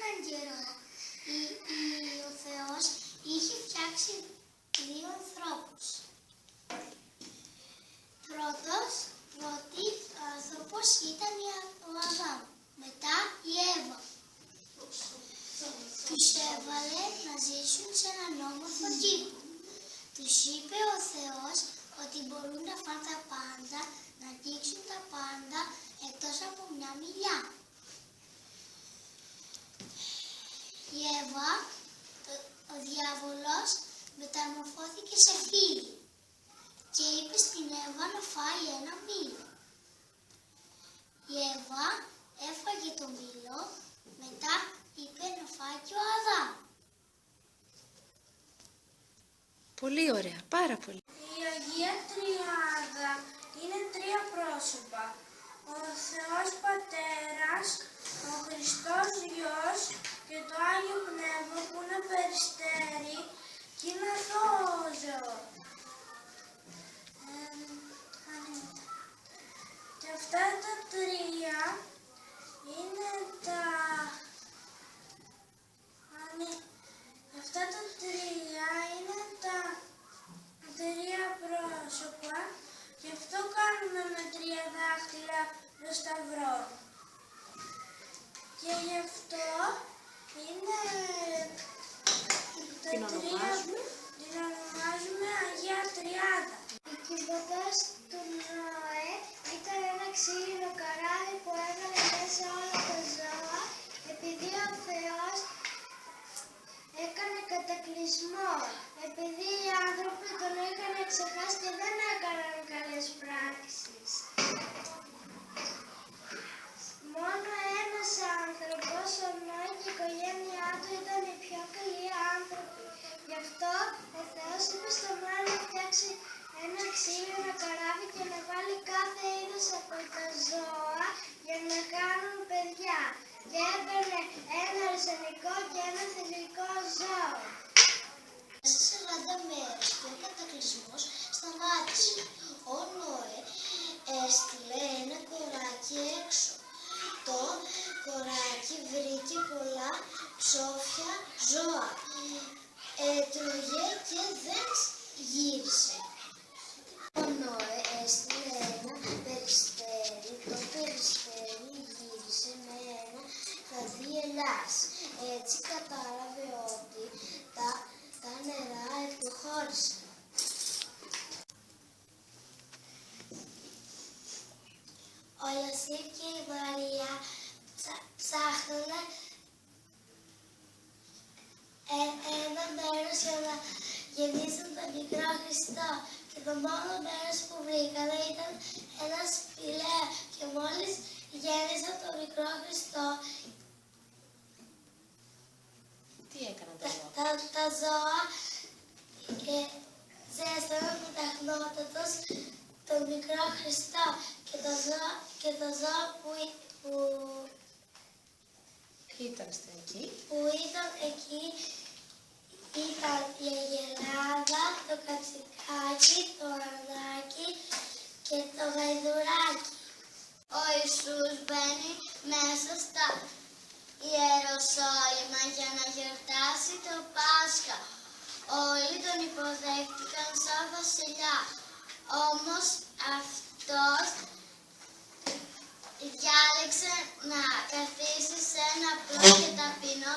έναν καιρό ο Θεός είχε φτιάξει δύο ανθρώπους. Πρώτη άνθρωπος ήταν ο Αδάμ, μετά η Εύα. Τους έβαλε να ζήσουν σε έναν όμορφο κήπο. Τους είπε ο Θεός ότι μπορούν να φάνε τα πάντα, να δείξουν τα πάντα εκτός από μια μιλιά. Η Εύα, ο διάβολος, μεταμορφώθηκε σε φίδι και είπε στην Εύα να φάει ένα μήλο. Η Εύα έφαγε το μήλο, μετά είπε να φάει και ο Αδάμ. Πολύ ωραία, πάρα πολύ. Η Αγία Τριάδα είναι τρία πρόσωπα. Ο Θεός Πατέρας, ο Χριστός Υιός και το Άγιο Πνεύμα που είναι περιστέρι και είναι αθώο. Και αυτά τα τρία είναι τα... Αυτά τα τρία είναι τα τρία πρόσωπα, γι' αυτό κάνουμε με τρία δάχτυλα το σταυρό. Και γι' αυτό είναι την ονομάζουμε Αγία Τριάδα. Η κυβωτός του Νόε ήταν ένα ξύλινο καράβι που έβαλε μέσα όλα τα ζώα, επειδή ο Θεός έκανε κατακλυσμό. Επειδή οι άνθρωποι τον είχαν ξεχάσει και δεν έκαναν καλές πράξεις. Μόνο ένας άνθρωπος, ο Νόε και η οικογένειά του ήταν οι πιο καλοί άνθρωποι. Γι' αυτό ο Θεός είπε στον Νόε να φτιάξει ένα ξύλινο καράβι και να βάλει κάθε είδος από τα ζώα για να κάνουν παιδιά. Και έπαιρνε ένα αρσενικό και ένα θηλυκό ζώο. Μέσα σε 40 μέρες και ο κατακλυσμός σταμάτησε. Ο Νόε έστειλε ένα κοράκι έξω. Το κοράκι βρήκε πολλά ψόφια ζώα. Έτρωγε και δεν γύρισε. Ο Νόε έστειλε ένα περιστέρι. Το περιστέρι γύρισε με ένα χαδί ελάς. Έτσι κατάλαβε ότι τα νερά υποχώρησαν. Ο Ιωσήφ και η Μαρία ψάχνανε ένα μέρος για να γεννήσουν τον μικρό Χριστό. Και το μόνο μέρος που βρήκανε ήταν ένα σπηλαίο. Και μόλις γέννησαν τον μικρό Χριστό, τι έκαναν τα ζώα? Τα ζώα ζέσταναν με τα χνότα τους τον μικρό Χριστό. Και τα ζώα που Ήταν εκεί. Ήταν η αγελάδα, το κατσικάκι, το αρνάκι και το γαϊδουράκι. Ο Ιησούς μπαίνει μέσα στα Ιεροσόλυμα για να γιορτάσει το Πάσχα. Όλοι τον υποδέχτηκαν σαν βασιλιά. Όμως αυτός διάλεξε να καθίσει σε ένα απλό και ταπεινό